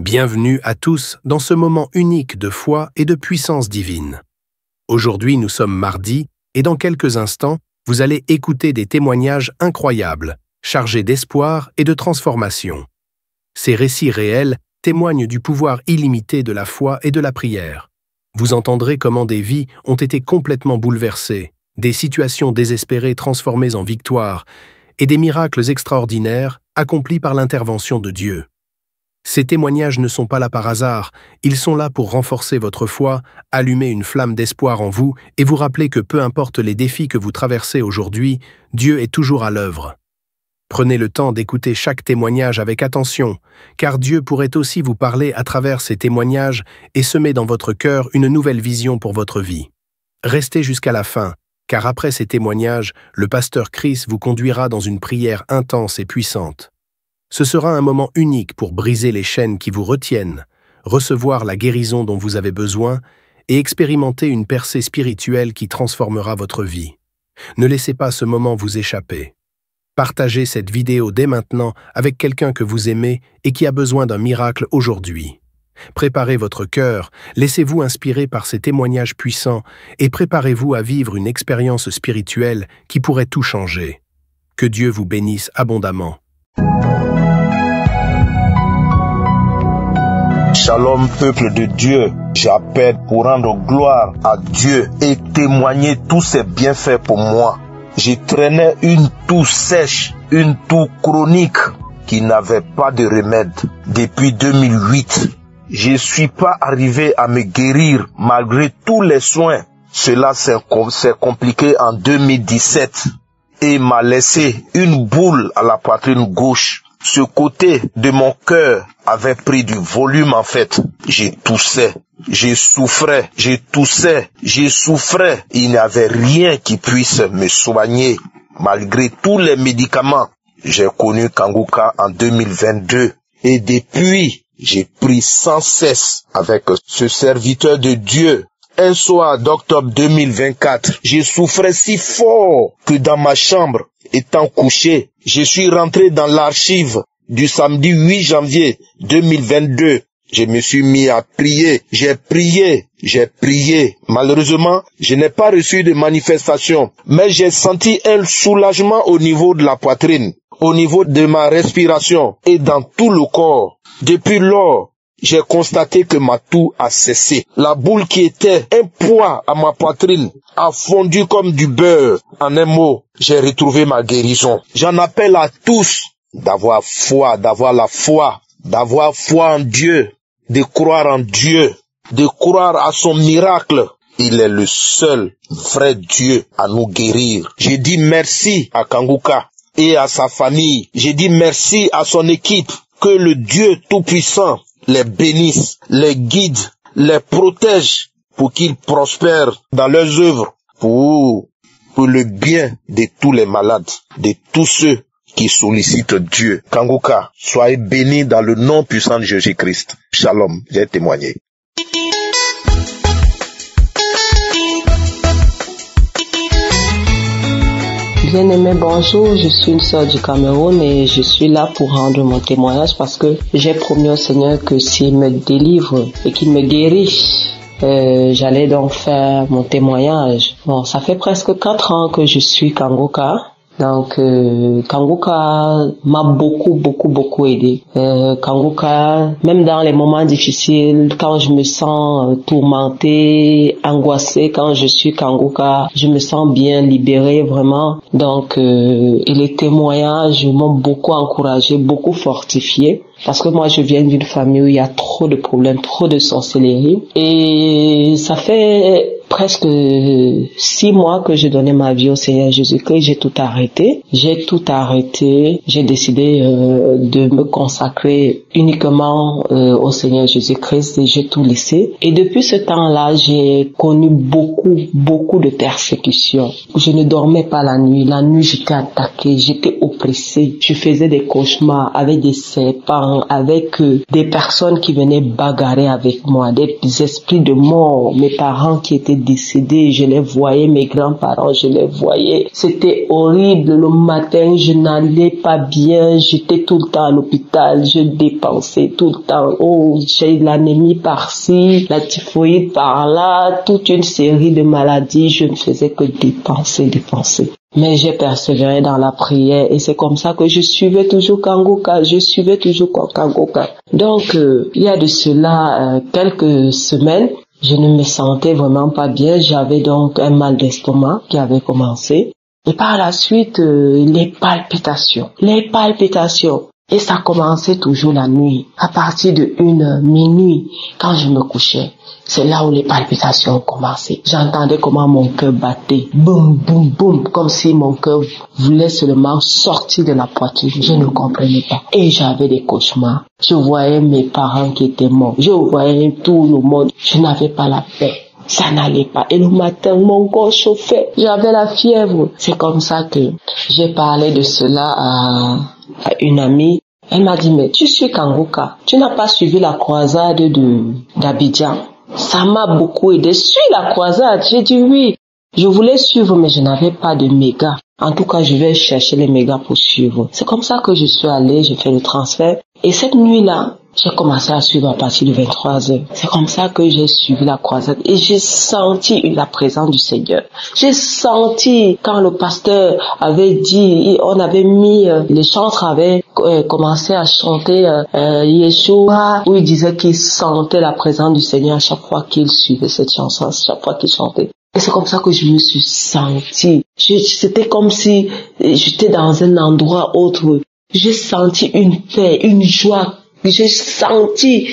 Bienvenue à tous dans ce moment unique de foi et de puissance divine. Aujourd'hui, nous sommes mardi et dans quelques instants, vous allez écouter des témoignages incroyables, chargés d'espoir et de transformation. Ces récits réels témoignent du pouvoir illimité de la foi et de la prière. Vous entendrez comment des vies ont été complètement bouleversées, des situations désespérées transformées en victoire et des miracles extraordinaires accomplis par l'intervention de Dieu. Ces témoignages ne sont pas là par hasard, ils sont là pour renforcer votre foi, allumer une flamme d'espoir en vous et vous rappeler que peu importe les défis que vous traversez aujourd'hui, Dieu est toujours à l'œuvre. Prenez le temps d'écouter chaque témoignage avec attention, car Dieu pourrait aussi vous parler à travers ces témoignages et semer dans votre cœur une nouvelle vision pour votre vie. Restez jusqu'à la fin, car après ces témoignages, le pasteur Chris vous conduira dans une prière intense et puissante. Ce sera un moment unique pour briser les chaînes qui vous retiennent, recevoir la guérison dont vous avez besoin et expérimenter une percée spirituelle qui transformera votre vie. Ne laissez pas ce moment vous échapper. Partagez cette vidéo dès maintenant avec quelqu'un que vous aimez et qui a besoin d'un miracle aujourd'hui. Préparez votre cœur, laissez-vous inspirer par ces témoignages puissants et préparez-vous à vivre une expérience spirituelle qui pourrait tout changer. Que Dieu vous bénisse abondamment. Shalom peuple de Dieu, j'appelle pour rendre gloire à Dieu et témoigner tous ses bienfaits pour moi. Je traînais une toux sèche, une toux chronique qui n'avait pas de remède depuis 2008. Je ne suis pas arrivé à me guérir malgré tous les soins. Cela s'est compliqué en 2017 et m'a laissé une boule à la poitrine gauche. Ce côté de mon cœur avait pris du volume en fait. Je toussais, je souffrais, je toussais, je souffrais. Il n'y avait rien qui puisse me soigner. Malgré tous les médicaments, j'ai connu Kanguka en 2022. Et depuis, j'ai pris sans cesse avec ce serviteur de Dieu. Un soir d'octobre 2024, je souffrais si fort que dans ma chambre, étant couché, je suis rentré dans l'archive du samedi 8 janvier 2022. Je me suis mis à prier, j'ai prié. Malheureusement, je n'ai pas reçu de manifestation, mais j'ai senti un soulagement au niveau de la poitrine, au niveau de ma respiration et dans tout le corps. Depuis lors, j'ai constaté que ma toux a cessé. La boule qui était un poids à ma poitrine a fondu comme du beurre. En un mot, j'ai retrouvé ma guérison. J'en appelle à tous d'avoir foi, d'avoir la foi, d'avoir foi en Dieu, de croire en Dieu, de croire à son miracle. Il est le seul vrai Dieu à nous guérir. Je dis merci à Kanguka et à sa famille. Je dis merci à son équipe. Que le Dieu Tout-Puissant les bénisse, les guide, les protège pour qu'ils prospèrent dans leurs œuvres, pour le bien de tous les malades, de tous ceux qui sollicitent Dieu. Kanguka, soyez bénis dans le nom puissant de Jésus-Christ. Shalom, j'ai témoigné. Bien-aimé, bonjour, je suis une sœur du Cameroun et je suis là pour rendre mon témoignage parce que j'ai promis au Seigneur que s'il me délivre et qu'il me guérit, j'allais donc faire mon témoignage. Bon, ça fait presque 4 ans que je suis Kanguka. Donc, Kanguka m'a beaucoup aidé. Kanguka, même dans les moments difficiles, quand je me sens tourmentée, angoissée, quand je suis Kanguka, je me sens bien libérée, vraiment. Donc, et les témoignages m'ont beaucoup encouragée, beaucoup fortifiée. Parce que moi, je viens d'une famille où il y a trop de problèmes, trop de sorcellerie. Et ça fait presque 6 mois que j'ai donné ma vie au Seigneur Jésus-Christ. J'ai tout arrêté. J'ai décidé de me consacrer uniquement au Seigneur Jésus-Christ et j'ai tout laissé. Et depuis ce temps-là, j'ai connu beaucoup de persécutions. Je ne dormais pas la nuit. La nuit, j'étais attaquée, j'étais oppressée. oppressée. Je faisais des cauchemars avec des serpents, avec des personnes qui venaient bagarrer avec moi, des esprits de mort, mes parents qui étaient décédés, je les voyais, mes grands-parents, je les voyais. C'était horrible. Le matin, je n'allais pas bien, j'étais tout le temps à l'hôpital, je dépensais tout le temps. Oh, j'ai l'anémie par-ci, la typhoïde par-là, toute une série de maladies. Je ne faisais que dépenser. Mais j'ai persévéré dans la prière et c'est comme ça que je suivais toujours Kangoka, Donc, il y a de cela quelques semaines, je ne me sentais vraiment pas bien. J'avais donc un mal d'estomac qui avait commencé. Et par la suite, les palpitations. Et ça commençait toujours la nuit, à partir de minuit, quand je me couchais. C'est là où les palpitations ont commencé. J'entendais comment mon cœur battait. Boum, boum, boum. Comme si mon cœur voulait seulement sortir de la poitrine. Je ne comprenais pas. Et j'avais des cauchemars. Je voyais mes parents qui étaient morts. Je voyais tout le monde. Je n'avais pas la paix. Ça n'allait pas. Et le matin, mon corps chauffait. J'avais la fièvre. C'est comme ça que j'ai parlé de cela à une amie. Elle m'a dit, mais tu suis Kangoka. Tu n'as pas suivi la croisade d'Abidjan. Ça m'a beaucoup aidé. Suis la croisade. J'ai dit oui. Je voulais suivre, mais je n'avais pas de méga. En tout cas, je vais chercher les mégas pour suivre. C'est comme ça que je suis allée, j'ai fait le transfert. Et cette nuit-là, j'ai commencé à suivre à partir de 23h. C'est comme ça que j'ai suivi la croisade. Et j'ai senti la présence du Seigneur. J'ai senti quand le pasteur avait dit, on avait mis, les chantres avaient commencé à chanter Yeshua, où il disait qu'il sentait la présence du Seigneur à chaque fois qu'il suivait cette chanson, à chaque fois qu'il chantait. Et c'est comme ça que je me suis sentie. C'était comme si j'étais dans un endroit autre. J'ai senti une paix, une joie. J'ai senti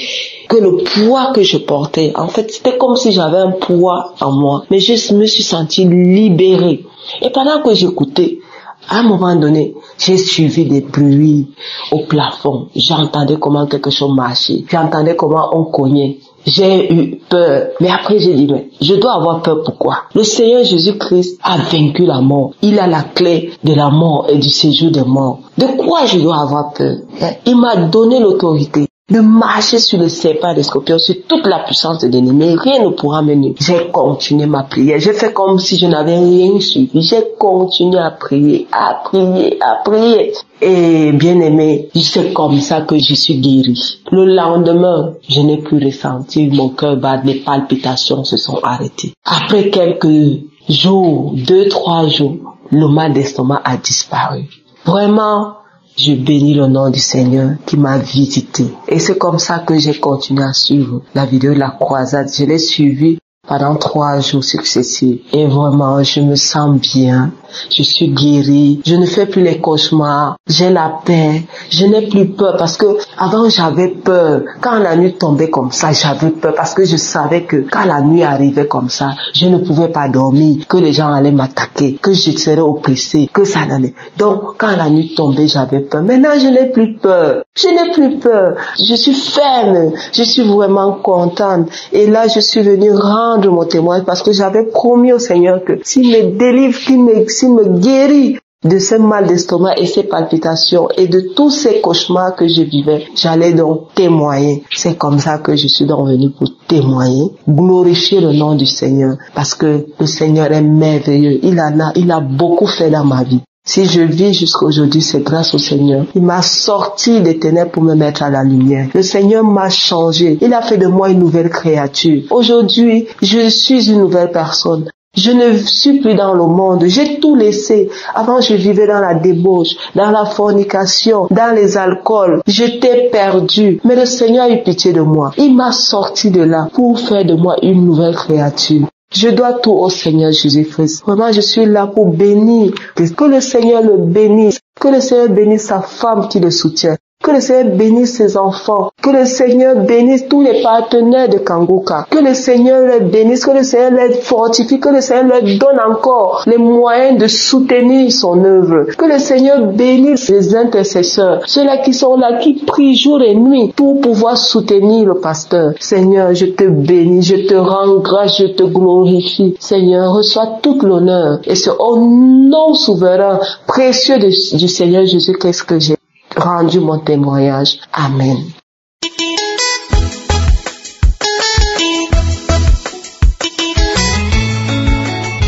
que le poids que je portais, en fait, c'était comme si j'avais un poids en moi. Mais je me suis sentie libérée. Et pendant que j'écoutais, à un moment donné, j'ai suivi des bruits au plafond. J'entendais comment quelque chose marchait. J'entendais comment on cognait. J'ai eu peur. Mais après, j'ai dit, mais je dois avoir peur. Pourquoi? Le Seigneur Jésus-Christ a vaincu la mort. Il a la clé de la mort et du séjour des morts. De quoi je dois avoir peur? Il m'a donné l'autorité de marcher sur le serpent des scorpions, sur toute la puissance de l'ennemi. Rien ne pourra me nuire. J'ai continué ma prière. J'ai fait comme si je n'avais rien suivi. J'ai continué à prier. Et bien aimé, c'est comme ça que je suis guérie. Le lendemain, je n'ai plus ressenti mon cœur battre, les palpitations se sont arrêtées. Après quelques jours, 2-3 jours, le mal d'estomac a disparu. Vraiment, je bénis le nom du Seigneur qui m'a visité. Et c'est comme ça que j'ai continué à suivre la vidéo de la croisade. Je l'ai suivie pendant 3 jours successifs. Et vraiment, je me sens bien. Je suis guérie. Je ne fais plus les cauchemars. J'ai la paix. Je n'ai plus peur parce que avant j'avais peur. Quand la nuit tombait comme ça, j'avais peur parce que je savais que quand la nuit arrivait comme ça, je ne pouvais pas dormir, que les gens allaient m'attaquer, que je serais oppressée, que ça n'allait. Donc, quand la nuit tombait, j'avais peur. Maintenant, je n'ai plus peur. Je n'ai plus peur. Je suis ferme. Je suis vraiment contente. Et là, je suis venue rendre mon témoignage parce que j'avais promis au Seigneur que s'il me délivre, s'il me guérit de ce mal d'estomac et ces palpitations et de tous ces cauchemars que je vivais, j'allais donc témoigner. C'est comme ça que je suis donc venue pour témoigner, glorifier le nom du Seigneur parce que le Seigneur est merveilleux. Il a beaucoup fait dans ma vie. Si je vis jusqu'à aujourd'hui, c'est grâce au Seigneur. Il m'a sorti des ténèbres pour me mettre à la lumière. Le Seigneur m'a changé. Il a fait de moi une nouvelle créature. Aujourd'hui, je suis une nouvelle personne. Je ne suis plus dans le monde. J'ai tout laissé. Avant, je vivais dans la débauche, dans la fornication, dans les alcools. J'étais perdu. Mais le Seigneur a eu pitié de moi. Il m'a sorti de là pour faire de moi une nouvelle créature. Je dois tout au Seigneur Jésus-Christ. Vraiment, je suis là pour bénir. Que le Seigneur le bénisse. Que le Seigneur bénisse sa femme qui le soutient. Que le Seigneur bénisse ses enfants. Que le Seigneur bénisse tous les partenaires de Kanguka. Que le Seigneur les bénisse, que le Seigneur les fortifie, que le Seigneur leur donne encore les moyens de soutenir son œuvre. Que le Seigneur bénisse les intercesseurs, ceux-là qui sont là, qui prient jour et nuit pour pouvoir soutenir le pasteur. Seigneur, je te bénis, je te rends grâce, je te glorifie. Seigneur, reçois tout l'honneur. Et c'est au nom souverain, précieux du Seigneur Jésus-Christ que j'ai rendu mon témoignage. Amen.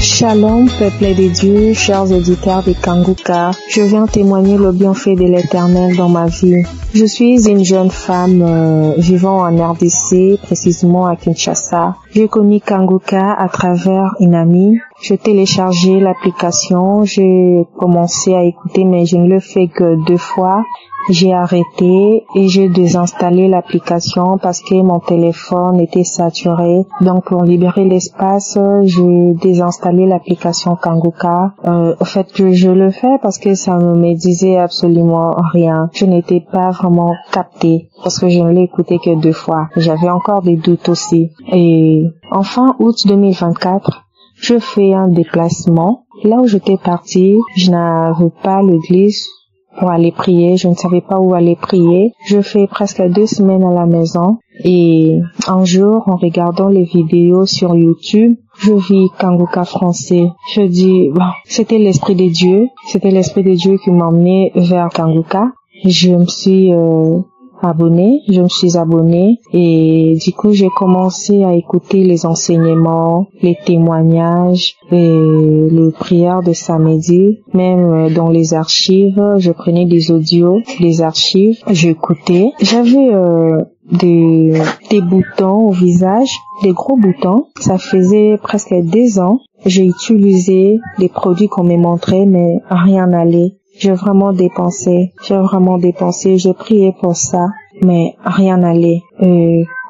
Shalom, peuple de Dieu, chers auditeurs de Kanguka, je viens témoigner le bienfait de l'Éternel dans ma vie. Je suis une jeune femme vivant en RDC, précisément à Kinshasa. J'ai connu Kanguka à travers une amie. Je téléchargeais l'application, j'ai commencé à écouter, mais je ne le fais que 2 fois. J'ai arrêté et j'ai désinstallé l'application parce que mon téléphone était saturé. Donc pour libérer l'espace, j'ai désinstallé l'application Kanguka. Au fait, je le fais parce que ça ne me disait absolument rien. Je n'étais pas vraiment captée parce que je ne l'ai écouté que 2 fois. J'avais encore des doutes aussi. Et en fin août 2024, je fais un déplacement. Là où j'étais partie, je n'avais pas l'église pour aller prier. Je ne savais pas où aller prier. Je fais presque 2 semaines à la maison. Et un jour, en regardant les vidéos sur YouTube, je vis Kanguka français. Je dis, bon, c'était l'Esprit de Dieu. C'était l'Esprit de Dieu qui m'a emmené vers Kanguka. Je me suis abonnée et du coup j'ai commencé à écouter les enseignements, les témoignages et les prières de samedi. Même dans les archives, je prenais des audios, des archives, j'écoutais. J'avais des boutons au visage, des gros boutons. Ça faisait presque 2 ans. J'ai utilisé les produits qu'on me montrait, mais rien n'allait. J'ai vraiment dépensé, j'ai prié pour ça, mais rien n'allait.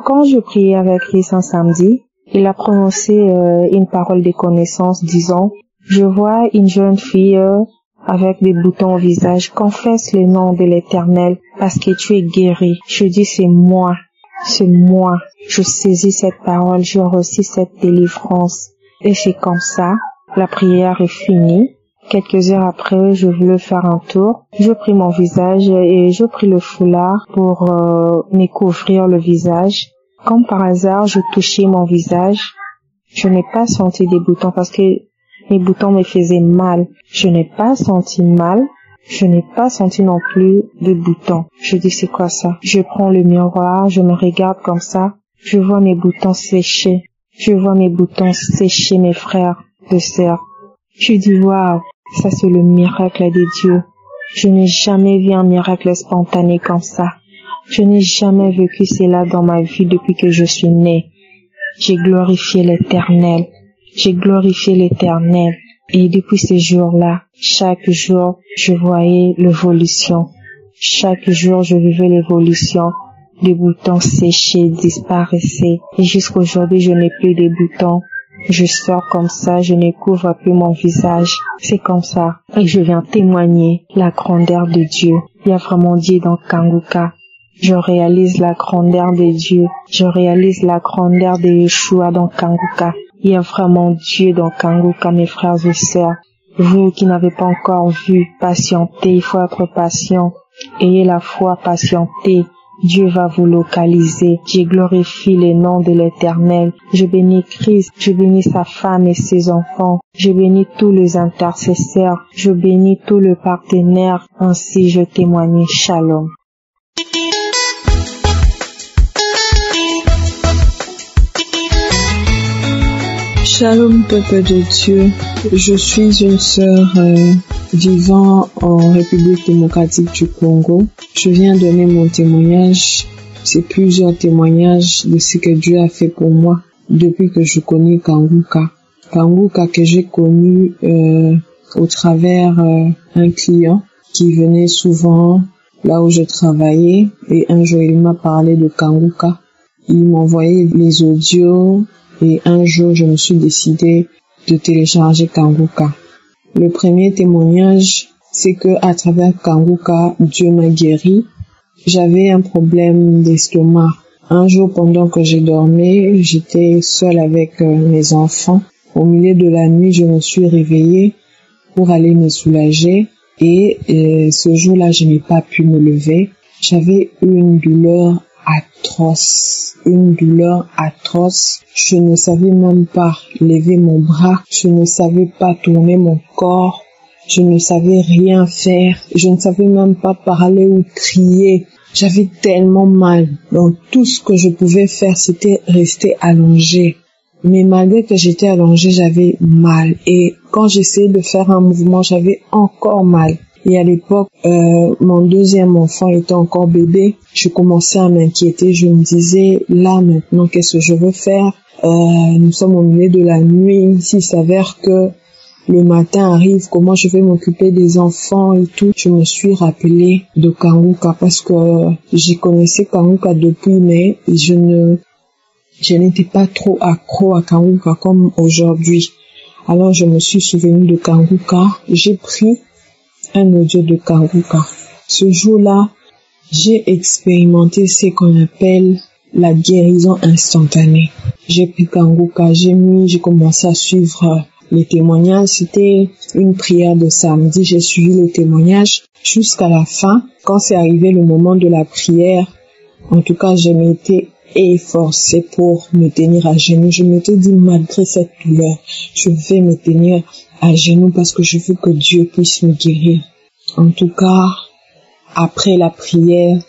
Quand je priais avec lui un samedi, il a prononcé une parole de connaissance disant, je vois une jeune fille avec des boutons au visage, confesse le nom de l'Éternel parce que tu es guéri. Je dis c'est moi. Je saisis cette parole, je reçus cette délivrance. Et c'est comme ça, la prière est finie. Quelques heures après, je voulais faire un tour. Je pris mon visage et je pris le foulard pour me couvrir le visage. Comme par hasard, je touchais mon visage. Je n'ai pas senti des boutons parce que mes boutons me faisaient mal. Je n'ai pas senti mal. Je n'ai pas senti non plus de boutons. Je dis c'est quoi ça? Je prends le miroir, je me regarde comme ça. Je vois mes boutons sécher. Mes frères, mes sœurs. Je dis waouh, ça c'est le miracle de Dieu. Je n'ai jamais vu un miracle spontané comme ça. Je n'ai jamais vécu cela dans ma vie depuis que je suis née. J'ai glorifié l'Éternel. Et depuis ce jour-là, chaque jour, je voyais l'évolution. Chaque jour, je vivais l'évolution. Les boutons séchés disparaissaient. Et jusqu'aujourd'hui, je n'ai plus de boutons. Je sors comme ça, je ne couvre plus mon visage. C'est comme ça. Et je viens témoigner la grandeur de Dieu. Il y a vraiment Dieu dans Kanguka. Je réalise la grandeur de Dieu. Je réalise la grandeur de Yeshua dans Kanguka. Il y a vraiment Dieu dans Kanguka, mes frères et sœurs. Vous qui n'avez pas encore vu, patientez, il faut être patient. Ayez la foi, patientez. Dieu va vous localiser. Je glorifie le nom de l'Éternel. Je bénis Christ, je bénis sa femme et ses enfants. Je bénis tous les intercesseurs. Je bénis tous les partenaires. Ainsi je témoigne. Shalom. Shalom, peuple de Dieu. Je suis une sœur vivant en République démocratique du Congo. Je viens donner mon témoignage. C'est plusieurs témoignages de ce que Dieu a fait pour moi depuis que je connais Kanguka. Kanguka que j'ai connu au travers un client qui venait souvent là où je travaillais. Et un jour, il m'a parlé de Kanguka. Il m'envoyait les audios. Et un jour, je me suis décidée de télécharger Kanguka. Le premier témoignage, c'est que à travers Kanguka, Dieu m'a guéri. j'avais un problème d'estomac. Un jour, pendant que j'ai dormi, j'étais seule avec mes enfants. Au milieu de la nuit, je me suis réveillée pour aller me soulager. Et ce jour-là, je n'ai pas pu me lever. J'avais une douleur atroce. Je ne savais même pas lever mon bras. Je ne savais pas tourner mon corps. Je ne savais rien faire. Je ne savais même pas parler ou crier. J'avais tellement mal. Donc tout ce que je pouvais faire, c'était rester allongée. Mais malgré que j'étais allongée, j'avais mal. Et quand j'essayais de faire un mouvement, j'avais encore mal. Et à l'époque, mon deuxième enfant était encore bébé. Je commençais à m'inquiéter. Je me disais, là maintenant, qu'est-ce que je veux faire? Nous sommes au milieu de la nuit. S'il s'avère que le matin arrive, comment je vais m'occuper des enfants et tout. Je me suis rappelé de Kanguka parce que j'ai connaissé Kanguka depuis, mais je n'étais pas trop accro à Kanguka comme aujourd'hui. Alors je me suis souvenu de Kanguka. J'ai pris un audio de Kanguka. Ce jour-là, j'ai expérimenté ce qu'on appelle la guérison instantanée. J'ai pris Kanguka, j'ai commencé à suivre les témoignages. C'était une prière de samedi. J'ai suivi les témoignages jusqu'à la fin. Quand c'est arrivé le moment de la prière, en tout cas, je m'étais efforcée pour me tenir à genoux. Je m'étais dit, malgré cette douleur, je vais me tenir à genoux parce que je veux que Dieu puisse me guérir. En tout cas, après la prière,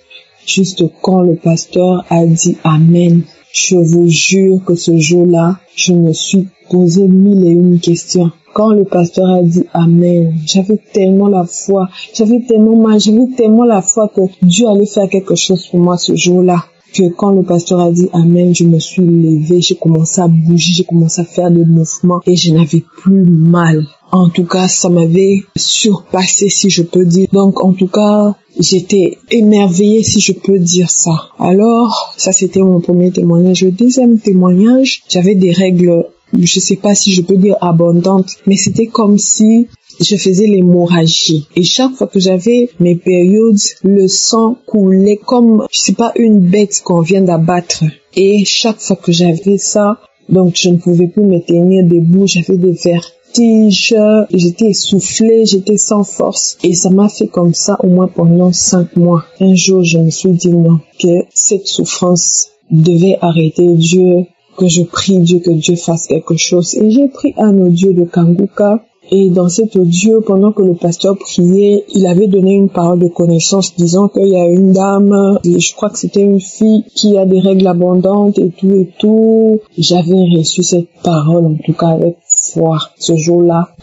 juste quand le pasteur a dit Amen, je vous jure que ce jour-là, je me suis posé 1001 questions. Quand le pasteur a dit Amen, j'avais tellement la foi, j'avais tellement la foi que Dieu allait faire quelque chose pour moi ce jour-là. Que quand le pasteur a dit Amen, je me suis levée, j'ai commencé à bouger, j'ai commencé à faire des mouvements et je n'avais plus mal. En tout cas, ça m'avait surpassé, si je peux dire. Donc, en tout cas, j'étais émerveillée, si je peux dire ça. Alors, ça c'était mon premier témoignage. Le deuxième témoignage, j'avais des règles, je sais pas si je peux dire abondantes, mais c'était comme si je faisais l'hémorragie. Et chaque fois que j'avais mes périodes, le sang coulait comme, je sais pas, une bête qu'on vient d'abattre. Et chaque fois que j'avais ça, donc je ne pouvais plus me tenir debout, j'avais des vertiges, j'étais essoufflée, j'étais sans force. Et ça m'a fait comme ça au moins pendant 5 mois. Un jour, je me suis dit non, que cette souffrance devait arrêter. Dieu, que je prie Dieu, que Dieu fasse quelque chose. Et j'ai pris un audio de Kanguka. Et dans cet audio, pendant que le pasteur priait, il avait donné une parole de connaissance disant qu'il y a une dame, je crois que c'était une fille qui a des règles abondantes et tout. J'avais reçu cette parole, en tout cas avec foi. Ce jour-là,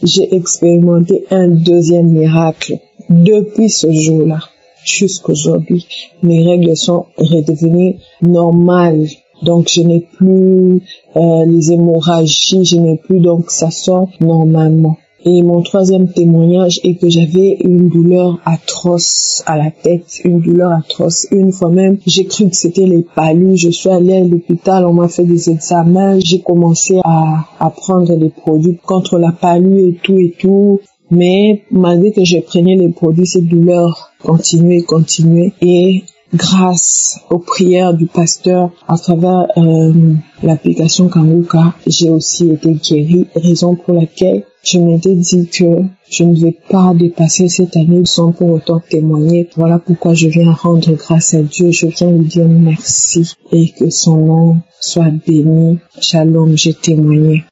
j'ai expérimenté un deuxième miracle. Depuis ce jour-là, jusqu'aujourd'hui, mes règles sont redevenues normales. Donc, je n'ai plus les hémorragies, je n'ai plus, donc ça sort normalement. Et mon troisième témoignage est que j'avais une douleur atroce à la tête, une douleur atroce. Une fois même, j'ai cru que c'était les palus. Je suis allée à l'hôpital, on m'a fait des examens, j'ai commencé à prendre des produits contre la palu et tout. Mais malgré que je prenais les produits, cette douleur continuait. Et grâce aux prières du pasteur à travers l'application Kanguka, j'ai aussi été guérie, raison pour laquelle je m'étais dit que je ne vais pas dépasser cette année sans pour autant témoigner. Voilà pourquoi je viens rendre grâce à Dieu, je viens lui dire merci et que son nom soit béni. Shalom, j'ai témoigné.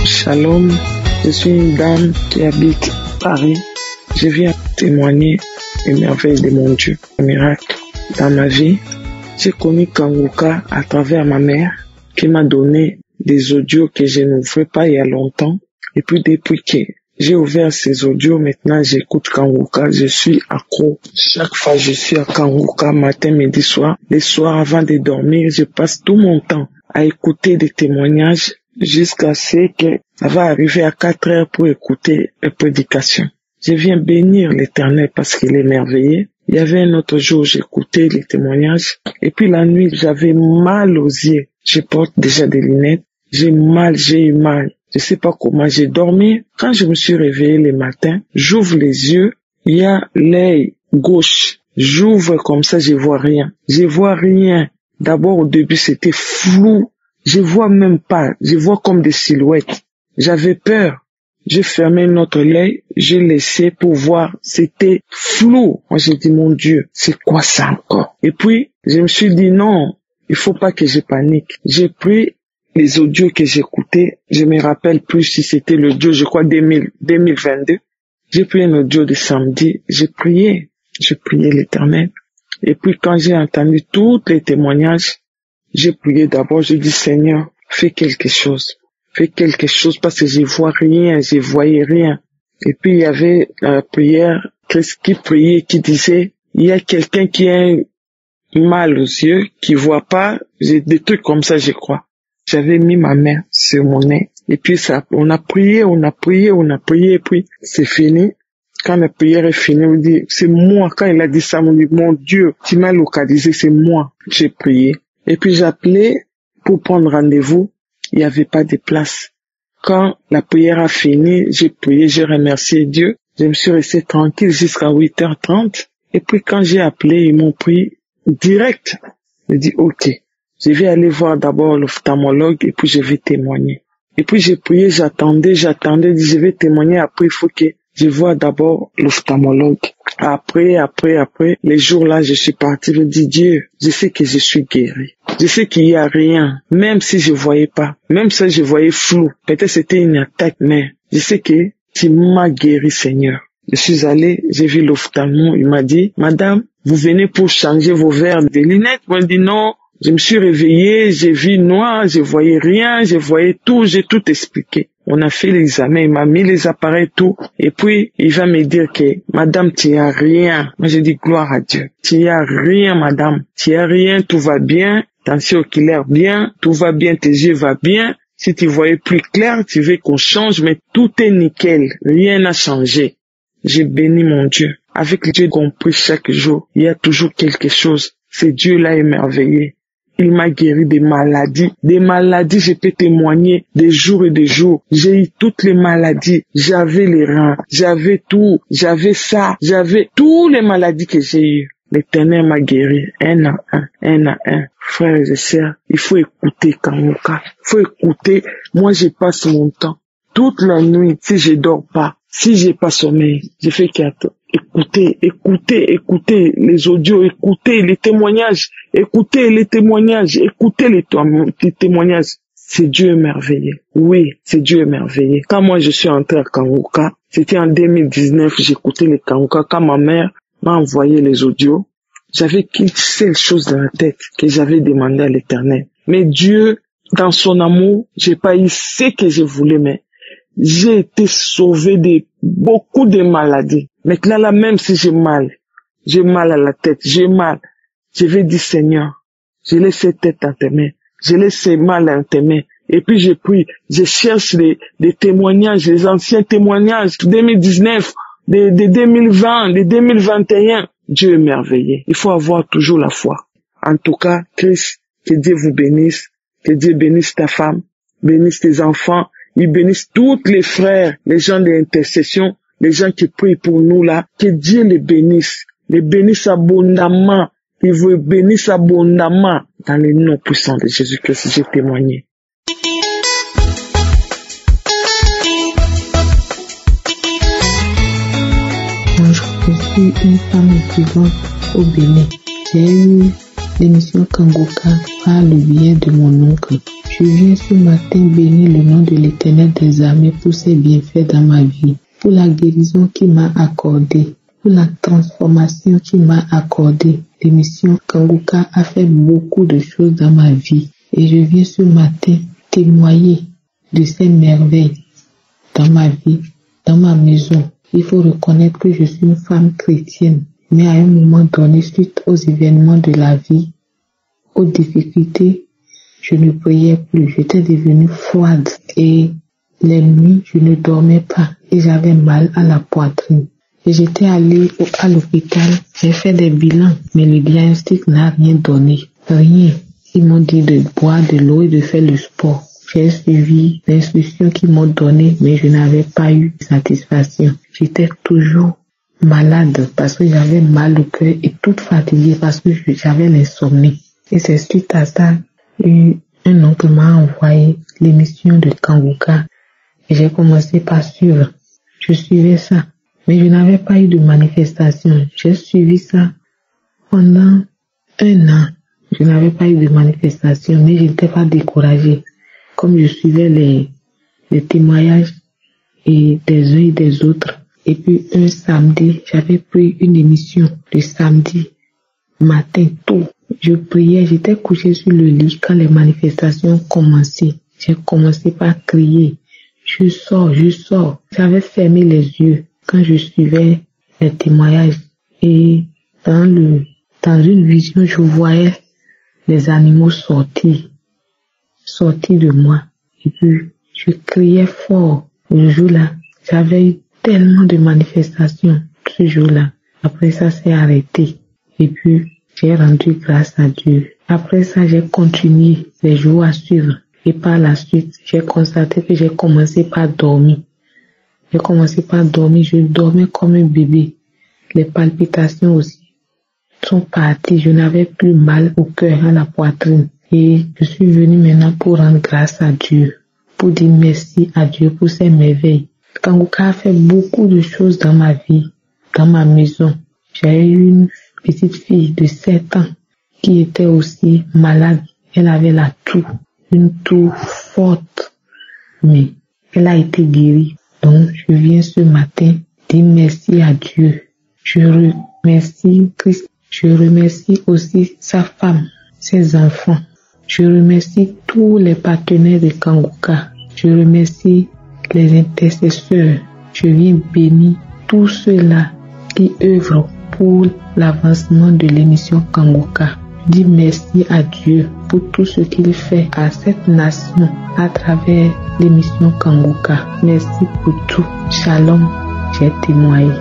Shalom. Je suis une dame qui habite Paris. Je viens témoigner les merveilles de mon Dieu, un miracle dans ma vie. J'ai connu Kanguka à travers ma mère qui m'a donné des audios que je n'ouvrais pas il y a longtemps. Et puis depuis que j'ai ouvert ces audios, maintenant j'écoute Kanguka, je suis accro. Chaque fois je suis à Kanguka, matin, midi, soir. Les soirs avant de dormir, je passe tout mon temps à écouter des témoignages jusqu'à ce que ça va arriver à 4 heures pour écouter les prédications. Je viens bénir l'Éternel parce qu'il est merveilleux. Il y avait un autre jour, j'écoutais les témoignages. Et puis la nuit, j'avais mal aux yeux. Je porte déjà des lunettes. J'ai eu mal. Je sais pas comment j'ai dormi. Quand je me suis réveillé le matin, j'ouvre les yeux, il y a l'œil gauche. J'ouvre comme ça, je vois rien. Je vois rien. D'abord, au début, c'était flou. Je vois même pas. Je vois comme des silhouettes. J'avais peur. J'ai fermé notre œil, j'ai laissé pour voir. C'était flou. Moi, j'ai dit, mon Dieu, c'est quoi ça encore? Et puis, je me suis dit, non, il faut pas que je panique. J'ai pris les audios que j'écoutais. Je me rappelle plus si c'était l'audio, je crois, 2022. J'ai pris un audio de samedi. J'ai prié l'Éternel. Et puis, quand j'ai entendu tous les témoignages, j'ai prié d'abord, j'ai dit, Seigneur, fais quelque chose. Fais quelque chose parce que je vois rien, je voyais rien. Et puis il y avait la prière, Christ qui priait, qui disait, il y a quelqu'un qui a mal aux yeux, qui voit pas, j'ai des trucs comme ça, je crois. J'avais mis ma main sur mon nez. Et puis ça, on a prié, et puis c'est fini. Quand la prière est finie, on dit, c'est moi. Quand il a dit ça, on dit, mon Dieu, tu m'as localisé, c'est moi. J'ai prié. Et puis j'appelais pour prendre rendez-vous. Il n'y avait pas de place. Quand la prière a fini, j'ai prié, j'ai remercié Dieu. Je me suis resté tranquille jusqu'à 8h30. Et puis quand j'ai appelé, ils m'ont pris direct. J'ai dit, ok, je vais aller voir d'abord l'ophtalmologue et puis je vais témoigner. Et puis j'ai prié, j'attendais, je vais témoigner. Après, il faut que je vois d'abord l'ophtalmologue. Après, les jours là, je suis parti, je dis, Dieu, je sais que je suis guéri. Je sais qu'il y a rien, même si je voyais pas, même si je voyais flou. Peut-être c'était une attaque, mais je sais que tu m'as guéri, Seigneur. Je suis allé, j'ai vu l'ophtalmo, il m'a dit, Madame, vous venez pour changer vos verres de lunettes? Moi, je dis non. Je me suis réveillé, j'ai vu noir, je voyais rien, je voyais tout, j'ai tout expliqué. On a fait l'examen, il m'a mis les appareils, tout. Et puis, il va me dire que, Madame, tu as rien. Moi, j'ai dit, gloire à Dieu. Tu as rien, Madame. Tu as rien, tout va bien. Tension oculaire bien, tout va bien, tes yeux vont bien. Si tu voyais plus clair, tu veux qu'on change, mais tout est nickel. Rien n'a changé. J'ai béni mon Dieu. Avec Dieu compris chaque jour, il y a toujours quelque chose. Ce Dieu-là est merveilleux. Il m'a guéri des maladies. Des maladies, je peux témoigner des jours et des jours. J'ai eu toutes les maladies. J'avais les reins, j'avais tout, j'avais ça, j'avais toutes les maladies que j'ai eues. L'Éternel m'a guéri, un à un. Frères et sœurs, il faut écouter Kanguka. Il faut écouter. Moi, je passe mon temps toute la nuit. Si je dors pas, si j'ai pas sommeil, je fais écoutez les audios, écoutez les témoignages, écoutez les témoignages. C'est Dieu merveilleux. Oui, c'est Dieu merveilleux. Quand moi je suis entré à Kanguka, c'était en 2019, j'écoutais les Kanguka. Quand ma mère m'a envoyé les audios, j'avais qu'une seule chose dans la tête que j'avais demandé à l'Éternel. Mais Dieu, dans son amour, j'ai pas eu ce que je voulais, mais j'ai été sauvé de beaucoup de maladies. Mais là, même si j'ai mal à la tête, j'ai mal, je vais dire, Seigneur, je laisse cette tête à tes mains, je laisse ce mal à tes mains. Et puis je prie, je cherche des témoignages, les anciens témoignages, 2019, de 2020, de 2021. Dieu est merveilleux. Il faut avoir toujours la foi. En tout cas, Christ, que Dieu vous bénisse, que Dieu bénisse ta femme, bénisse tes enfants, il bénisse tous les frères, les gens d'intercession, les gens qui prient pour nous là, que Dieu les bénisse abondamment, il vous bénisse abondamment dans le nom puissant de Jésus-Christ. J'ai témoigné. Bonjour, je suis une femme vivante au Bénin. J'ai eu l'émission Kanguka par le biais de mon oncle. Je viens ce matin bénir le nom de l'Éternel des armées pour ses bienfaits dans ma vie, pour la guérison qu'il m'a accordée, pour la transformation qu'il m'a accordée. L'émission Kanguka a fait beaucoup de choses dans ma vie et je viens ce matin témoigner de ces merveilles dans ma vie, dans ma maison. Il faut reconnaître que je suis une femme chrétienne, mais à un moment donné, suite aux événements de la vie, aux difficultés, je ne priais plus, j'étais devenue froide et les nuits, je ne dormais pas et j'avais mal à la poitrine. Et j'étais allée à l'hôpital, j'ai fait des bilans, mais le diagnostic n'a rien donné, rien. Ils m'ont dit de boire de l'eau et de faire le sport. J'ai suivi l'instruction qu'ils m'ont donnée, mais je n'avais pas eu de satisfaction. J'étais toujours malade parce que j'avais mal au cœur et toute fatiguée parce que j'avais l'insomnie. Et c'est suite à ça, un oncle m'a envoyé l'émission de Kanguka et j'ai commencé par suivre. Je suivais ça, mais je n'avais pas eu de manifestation. J'ai suivi ça pendant 1 an. Je n'avais pas eu de manifestation, mais je n'étais pas découragée. Comme je suivais les témoignages et des uns et des autres. Et puis un samedi, j'avais pris une émission le samedi matin tôt. Je priais, j'étais couchée sur le lit quand les manifestations commençaient. J'ai commencé par crier. Je sors. J'avais fermé les yeux quand je suivais les témoignages. Et dans une vision, je voyais les animaux sortir de moi. Et puis, je criais fort. Le jour-là, j'avais eu tellement de manifestations ce jour-là. Après ça, c'est arrêté. Et puis, j'ai rendu grâce à Dieu. Après ça, j'ai continué les jours à suivre. Et par la suite, j'ai constaté que j'ai commencé par dormir. Je dormais comme un bébé. Les palpitations aussi sont parties. Je n'avais plus mal au cœur, à la poitrine. Et je suis venue maintenant pour rendre grâce à Dieu, pour dire merci à Dieu pour ses merveilles. Kanguka a fait beaucoup de choses dans ma vie, dans ma maison. J'ai eu une petite fille de 7 ans qui était aussi malade. Elle avait une toux forte, mais elle a été guérie. Donc, je viens ce matin dire merci à Dieu. Je remercie Christ. Je remercie aussi sa femme, ses enfants. Je remercie tous les partenaires de Kanguka. Je remercie les intercesseurs. Je viens bénir tous ceux-là qui œuvrent pour l'avancement de l'émission Kanguka. Je dis merci à Dieu pour tout ce qu'il fait à cette nation à travers l'émission Kanguka. Merci pour tout. Shalom, j'ai témoigné.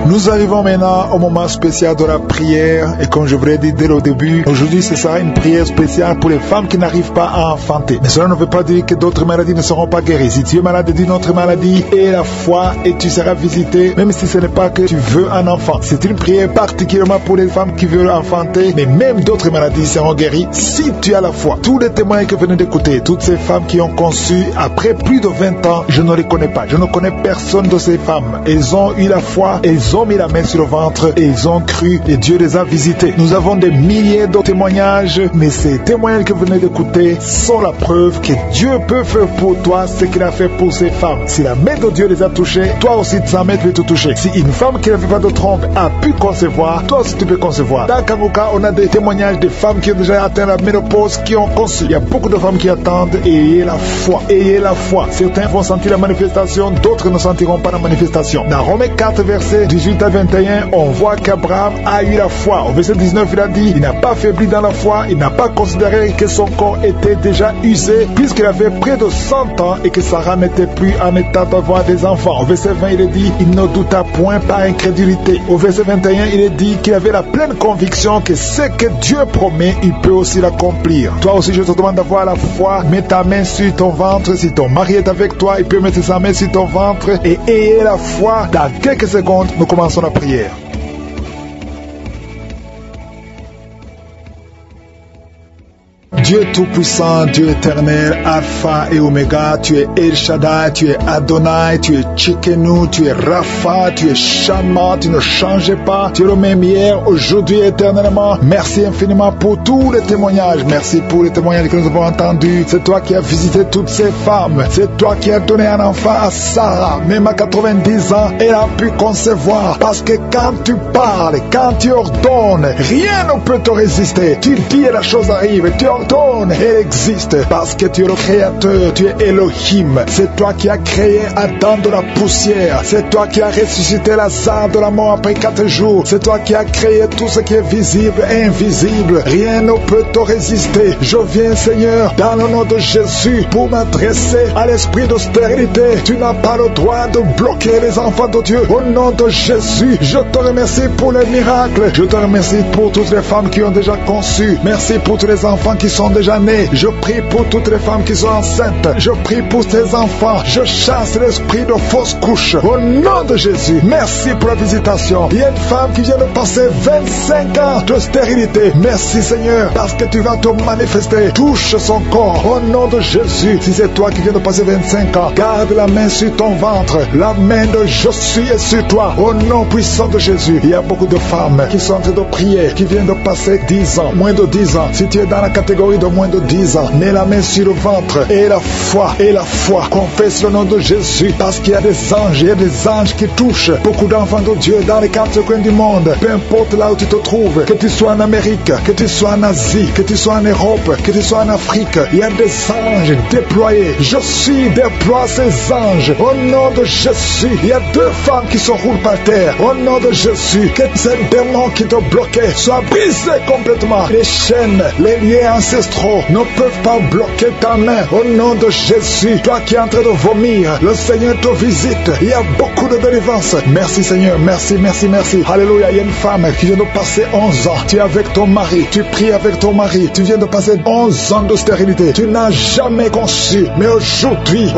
Nous arrivons maintenant au moment spécial de la prière et comme je vous l'ai dit dès le début, aujourd'hui ce sera une prière spéciale pour les femmes qui n'arrivent pas à enfanter. Mais cela ne veut pas dire que d'autres maladies ne seront pas guéries. Si tu es malade d'une autre maladie, aie la foi et tu seras visité, même si ce n'est pas que tu veux un enfant. C'est une prière particulièrement pour les femmes qui veulent enfanter, mais même d'autres maladies seront guéries si tu as la foi. Tous les témoins que vous venez d'écouter, toutes ces femmes qui ont conçu après plus de 20 ans, je ne les connais pas. Je ne connais personne de ces femmes. Elles ont eu la foi, elles ont mis la main sur le ventre et ils ont cru et Dieu les a visités. Nous avons des milliers de témoignages, mais ces témoignages que vous venez d'écouter sont la preuve que Dieu peut faire pour toi ce qu'il a fait pour ces femmes. Si la main de Dieu les a touchées, toi aussi sa main peut te toucher. Si une femme qui n'avait pas de trompe a pu concevoir, toi aussi tu peux concevoir. Dans Kanguka, on a des témoignages de femmes qui ont déjà atteint la ménopause, qui ont conçu. Il y a beaucoup de femmes qui attendent et ayez la foi. Ayez la foi. Certains vont sentir la manifestation, d'autres ne sentiront pas la manifestation. Dans Romains 4, versets 18 à 21, on voit qu'Abraham a eu la foi. Au verset 19, il a dit, il n'a pas faibli dans la foi, il n'a pas considéré que son corps était déjà usé, puisqu'il avait près de 100 ans et que Sarah n'était plus en état d'avoir des enfants. Au verset 20, il est dit, il ne douta point par incrédulité. Au verset 21, il est dit qu'il avait la pleine conviction que ce que Dieu promet, il peut aussi l'accomplir. Toi aussi, je te demande d'avoir la foi. Mets ta main sur ton ventre. Si ton mari est avec toi, il peut mettre sa main sur ton ventre et ayez la foi. Dans quelques secondes, nous commençons la prière. Dieu Tout-Puissant, Dieu éternel, Alpha et Oméga, tu es El Shaddai, tu es Adonai, tu es Tsidkenu, tu es Rapha, tu es Shammah, tu ne changes pas, tu es le même hier, aujourd'hui et éternellement. Merci infiniment pour tous les témoignages, merci pour les témoignages que nous avons entendus. C'est toi qui as visité toutes ces femmes, c'est toi qui as donné un enfant à Sarah, même à 90 ans, elle a pu concevoir, parce que quand tu parles, quand tu ordonnes, rien ne peut te résister. Tu dis et la chose arrive, tu ordonnes ordonne et elle existe. Parce que tu es le créateur, tu es Elohim. C'est toi qui as créé Adam de la poussière. C'est toi qui as ressuscité Lazare de la mort après 4 jours. C'est toi qui as créé tout ce qui est visible et invisible. Rien ne peut te résister. Je viens, Seigneur, dans le nom de Jésus, pour m'adresser à l'esprit de stérilité. Tu n'as pas le droit de bloquer les enfants de Dieu. Au nom de Jésus, je te remercie pour les miracles. Je te remercie pour toutes les femmes qui ont déjà conçu. Merci pour tous les enfants qui sont déjà nés. Je prie pour toutes les femmes qui sont enceintes. Je prie pour ces enfants. Je chasse l'esprit de fausse couche. Au nom de Jésus, merci pour la visitation. Il y a une femme qui vient de passer 25 ans de stérilité. Merci Seigneur, parce que tu vas te manifester. Touche son corps. Au nom de Jésus, si c'est toi qui viens de passer 25 ans, garde la main sur ton ventre. La main de je suis est sur toi. Au nom puissant de Jésus, il y a beaucoup de femmes qui sont en train de prier, qui viennent de passer 10 ans, moins de 10 ans. Si tu es dans la catégorie de moins de 10 ans, mets la main sur le ventre et la foi, confesse le nom de Jésus, parce qu'il y a des anges, il y a des anges qui touchent beaucoup d'enfants de Dieu dans les 4 coins du monde. Peu importe là où tu te trouves, que tu sois en Amérique, que tu sois en Asie, que tu sois en Europe, que tu sois en Afrique, il y a des anges déployés. Je suis déploie ces anges au nom de Jésus. Il y a 2 femmes qui se roulent par terre au nom de Jésus. Que ces démons qui te bloquaient soient brisés complètement. Les chaînes, les liens ancestraux ne peuvent pas bloquer ta main au nom de Jésus. Toi qui es en train de vomir, le Seigneur te visite. Il y a beaucoup de délivrance. Merci Seigneur, merci. Alléluia. Il y a une femme qui vient de passer 11 ans. Tu es avec ton mari, tu pries avec ton mari. Tu viens de passer 11 ans de stérilité. Tu n'as jamais conçu. Mais aujourd'hui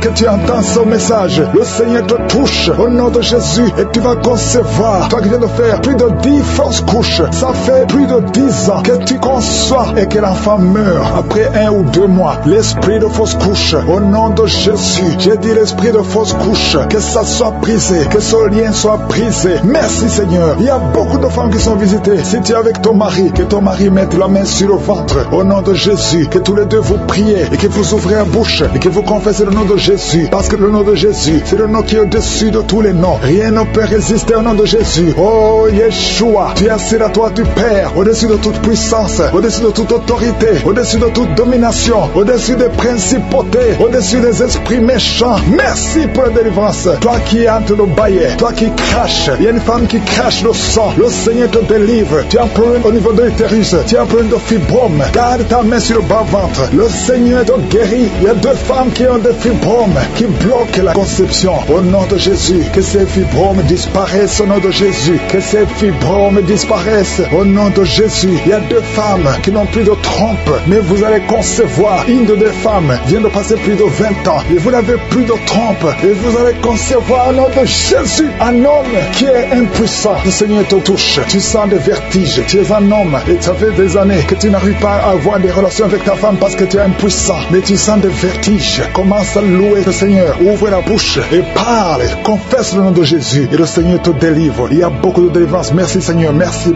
que tu entends ce message, le Seigneur te touche au nom de Jésus et tu vas concevoir. Toi qui viens de faire plus de 10 fausses couches, ça fait plus de 10 ans que tu conçois et que l'enfant meurt après 1 ou 2 mois. L'esprit de fausse couche, au nom de Jésus, j'ai dit l'esprit de fausse couche, que ça soit brisé, que ce lien soit brisé. Merci Seigneur. Il y a beaucoup de femmes qui sont visitées. Si tu es avec ton mari, que ton mari mette la main sur le ventre au nom de Jésus, que tous les deux vous priez et que vous ouvrez la bouche et que vous confessez le nom de Jésus, parce que le nom de Jésus, c'est le nom qui est au-dessus de tous les noms. Rien ne peut résister au nom de Jésus. Oh Yeshua, tu es assis à toi du Père, au-dessus de toute puissance, au-dessus de toute autorité, au-dessus de toute domination, au-dessus des principautés, au-dessus des esprits méchants. Merci pour la délivrance. Toi qui es en train de bailler, toi qui craches, il y a une femme qui crache le sang. Le Seigneur te délivre. Tu as un problème au niveau de l'utérus, tu as un problème de fibrome. Garde ta main sur le bas-ventre. Le Seigneur te guérit. Il y a 2 femmes qui ont des fibromes qui bloquent la conception. Au nom de Jésus, que ces fibromes disparaissent au nom de Jésus. Que ces fibromes disparaissent au nom de Jésus. Il y a 2 femmes qui n'ont plus de trompe, mais vous allez concevoir. Une de 2 femmes vient de passer plus de 20 ans et vous n'avez plus de trompe et vous allez concevoir au nom de Jésus un homme qui est impuissant. Le Seigneur te touche. Tu sens des vertiges. Tu es un homme et ça fait des années que tu n'arrives pas à avoir des relations avec ta femme parce que tu es impuissant, mais tu sens des vertiges. Commence à louer le Seigneur. Ouvre la bouche et parle. Confesse le nom de Jésus et le Seigneur te délivre. Il y a beaucoup de délivrance. Merci Seigneur. Merci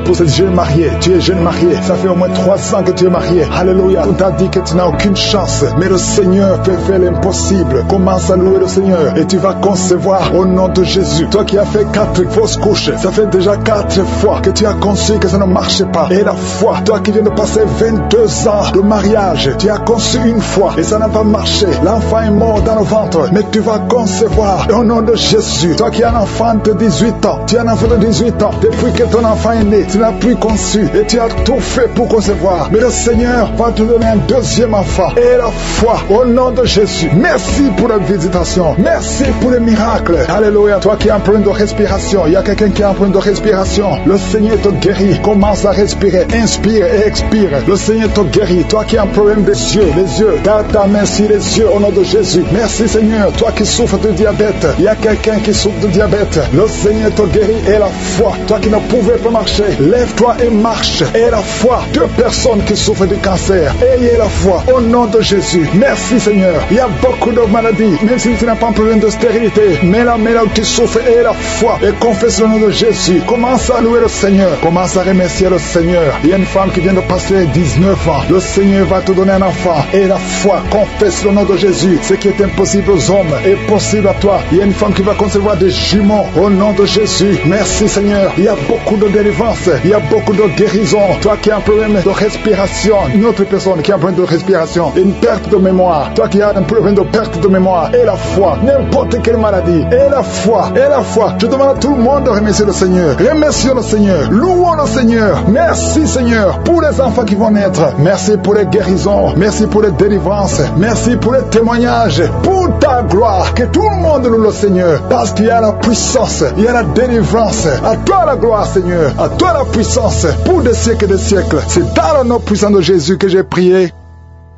pour cette jeune mariée. Tu es jeune mariée. Ça fait au moins 3 ans que tu es mariée. Alléluia. On t'a dit que tu n'as aucune chance, mais le Seigneur peut faire l'impossible. Commence à louer le Seigneur et tu vas concevoir au nom de Jésus. Toi qui as fait 4 fausses couches, ça fait déjà 4 fois que tu as conçu que ça ne marchait pas. Et la foi, toi qui viens de passer 22 ans de mariage, tu as conçu une fois et ça n'a pas marché. L'enfant est mort dans le ventre, mais tu vas concevoir au nom de Jésus. Toi qui as un enfant de 18 ans, tu as un enfant de 18 ans, depuis que ton enfant est né, tu n'as plus conçu et tu as tout fait pour concevoir. Mais le Seigneur va te donner un 2e enfant. Et la foi au nom de Jésus. Merci pour la visitation. Merci pour les miracles. Alléluia. Toi qui as un problème de respiration, il y a quelqu'un qui a un problème de respiration. Le Seigneur te guérit. Commence à respirer. Inspire et expire. Le Seigneur te guérit. Toi qui as un problème des yeux, les yeux, garde ta main sur les yeux au nom de Jésus. Merci Seigneur. Toi qui souffres de diabète, il y a quelqu'un qui souffre de diabète. Le Seigneur te guérit. Et la foi, toi qui ne pouvais pas marcher, lève-toi et marche. Et la foi, 2 personnes qui souffrent de cancer, ayez la foi au nom de Jésus. Merci Seigneur. Il y a beaucoup de maladies, même si tu n'as pas un problème de stérilité, mais là où tu souffres, et la foi et confesse le nom de Jésus. Commence à louer le Seigneur. Commence à remercier le Seigneur. Il y a une femme qui vient de passer 19 ans. Le Seigneur va te donner un enfant. Et la foi, confesse le nom de Jésus. Ce qui est impossible aux hommes est possible à toi. Il y a une femme qui va concevoir des jumeaux au nom de Jésus. Merci Seigneur. Il y a beaucoup de délivrance. Il y a beaucoup de guérison. Toi qui as un problème de respiration, une autre personne qui a un problème de respiration, une perte de mémoire, toi qui as un problème de perte de mémoire, et la foi, n'importe quelle maladie, et la foi, et la foi. Je demande à tout le monde de remercier le Seigneur. Remercions le Seigneur. Louons le Seigneur. Merci Seigneur pour les enfants qui vont naître. Merci pour les guérisons. Merci pour les délivrances. Merci pour les témoignages. Pour ta gloire. Que tout le monde loue le Seigneur. Parce qu'il y a la puissance. Il y a la délivrance. À toi la gloire Seigneur. À toi la puissance. Pour des siècles et des siècles. C'est dans le nom puissant de Jésus que j'ai prié.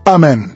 Amen.